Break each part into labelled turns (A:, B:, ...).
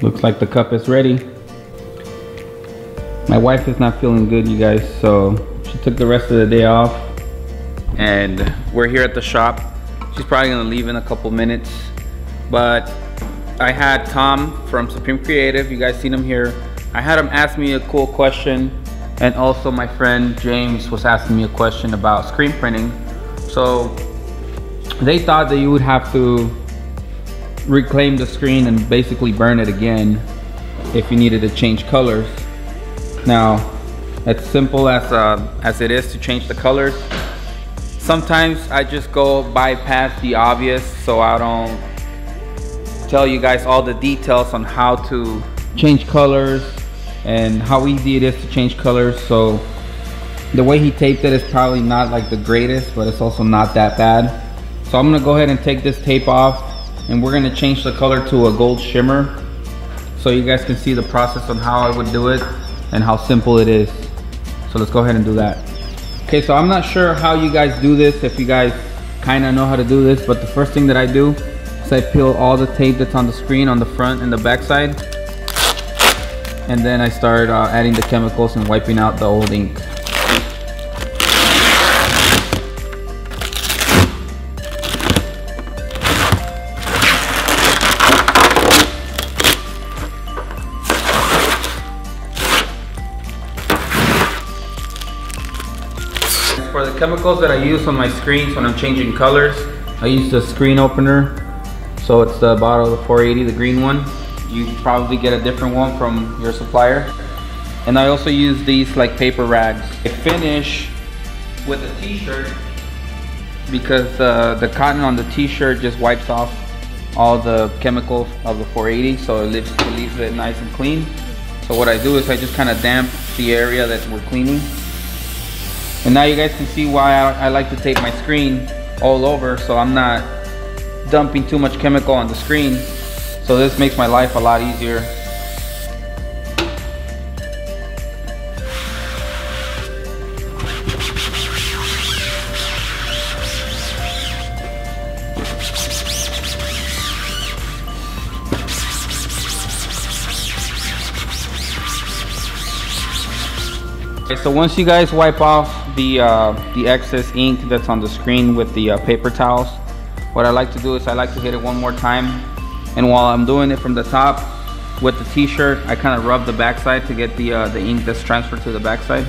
A: Looks like the cup is ready. My wife is not feeling good, you guys, so she took the rest of the day off. And we're here at the shop. She's probably gonna leave in a couple minutes. But I had Tom from Supreme Creative, you guys seen him here. I had him ask me a cool question, and also my friend James was asking me a question about screen printing. So they thought that you would have to reclaim the screen and basically burn it again if you needed to change colors. Now, as simple as it is to change the colors, sometimes I just go bypass the obvious, so I don't tell you guys all the details on how to change colors and how easy it is to change colors. So the way he taped it is probably not like the greatest, but it's also not that bad. So I'm gonna go ahead and take this tape off, and we're gonna change the color to a gold shimmer so you guys can see the process on how I would do it and how simple it is. So let's go ahead and do that. Okay, so I'm not sure how you guys do this, if you guys kind of know how to do this, but the first thing that I do is I peel all the tape that's on the screen on the front and the back side, and then I start adding the chemicals and wiping out the old ink. For the chemicals that I use on my screens when I'm changing colors, I use the screen opener. So it's the bottle of the 480, the green one. You probably get a different one from your supplier. And I also use these like paper rags. I finish with a t-shirt because the cotton on the t-shirt just wipes off all the chemicals of the 480, so it leaves it nice and clean. So what I do is I just kind of damp the area that we're cleaning. And now you guys can see why I like to tape my screen all over, so I'm not dumping too much chemical on the screen. So this makes my life a lot easier. Okay, so once you guys wipe off the excess ink that's on the screen with the paper towels, what I like to do is I like to hit it one more time, and while I'm doing it from the top with the t-shirt, I kind of rub the backside to get the ink that's transferred to the backside.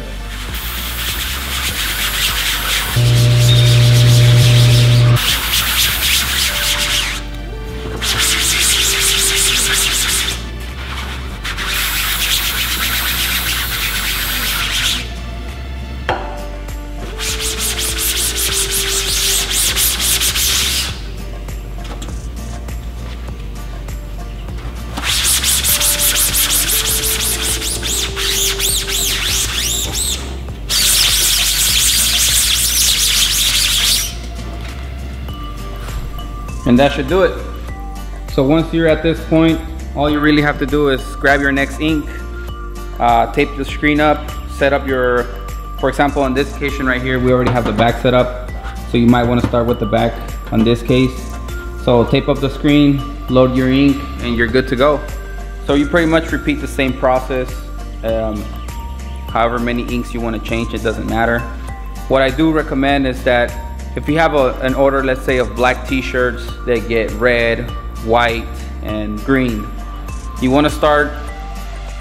A: And that should do it. So once you're at this point, all you really have to do is grab your next ink, tape the screen up, set up your, for example, on this occasion right here, we already have the back set up. So you might want to start with the back on this case. So tape up the screen, load your ink, and you're good to go. So you pretty much repeat the same process. However many inks you want to change, it doesn't matter. What I do recommend is that if you have an order, let's say, of black t-shirts that get red, white, and green, you want to start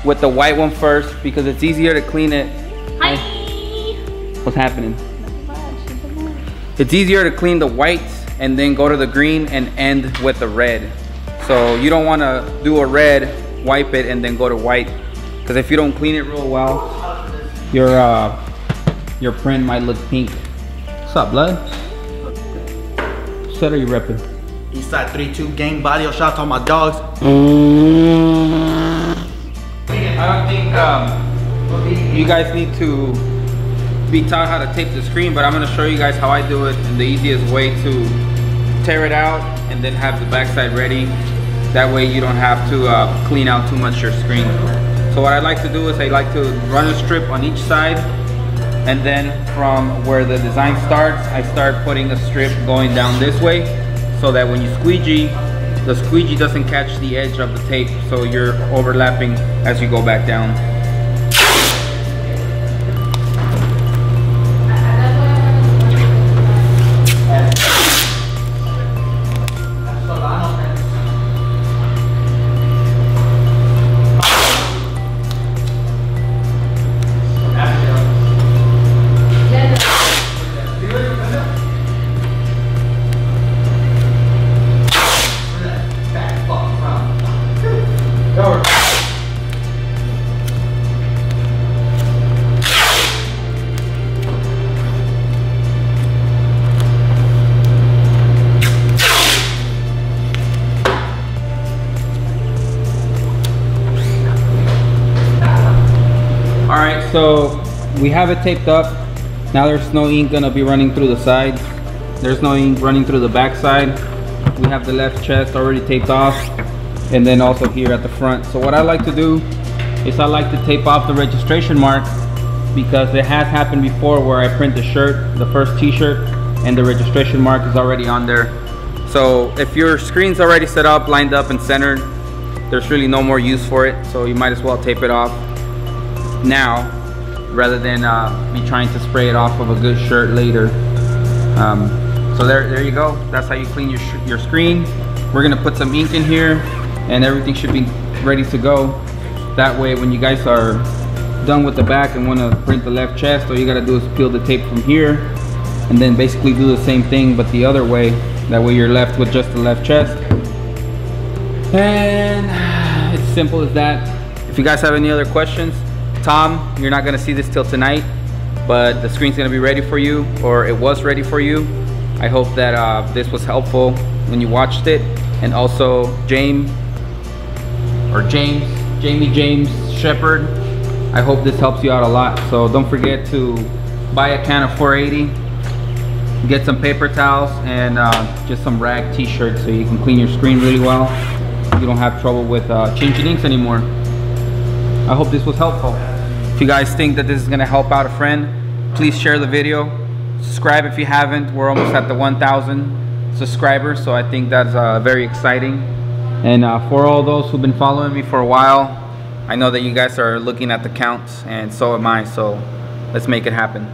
A: with the white one first because it's easier to clean it.
B: Hi!
A: What's happening? It's easier to clean the white and then go to the green and end with the red. So you don't want to do a red, wipe it, and then go to white, because if you don't clean it real well, your print might look pink. What's up, blood? What are you repping?
C: Eastside 3-2 gang Varrio, shout out to all my dogs.
A: I don't think you guys need to be taught how to tape the screen, but I'm going to show you guys how I do it in the easiest way to tear it out and then have the backside ready. That way you don't have to clean out too much your screen. So what I like to do is I like to run a strip on each side, and then from where the design starts, I start putting a strip going down this way, so that when you squeegee, the squeegee doesn't catch the edge of the tape, so you're overlapping as you go back down. Alright, so we have it taped up. Now there's no ink gonna be running through the side. There's no ink running through the back side. We have the left chest already taped off, and then also here at the front. So what I like to do is I like to tape off the registration mark, because it has happened before where I print the shirt, the first t-shirt, and the registration mark is already on there. So if your screen's already set up, lined up, and centered, there's really no more use for it. So you might as well tape it off now rather than be trying to spray it off of a good shirt later. So there you go. That's how you clean your screen. We're gonna put some ink in here and everything should be ready to go. That way when you guys are done with the back and want to print the left chest, all you gotta do is peel the tape from here and then basically do the same thing but the other way. That way you're left with just the left chest, and it's simple as that. If you guys have any other questions, Tom, you're not gonna see this till tonight, but the screen's gonna be ready for you, or it was ready for you. I hope that this was helpful when you watched it. And also Jamie James Shepherd, I hope this helps you out a lot. So don't forget to buy a can of 480, get some paper towels, and just some rag t-shirts so you can clean your screen really well. You don't have trouble with changing inks anymore. I hope this was helpful. If you guys think that this is gonna help out a friend, please share the video. Subscribe if you haven't. We're almost at the 1,000 subscribers, so I think that's very exciting. And for all those who've been following me for a while, I know that you guys are looking at the counts, and so am I, so let's make it happen.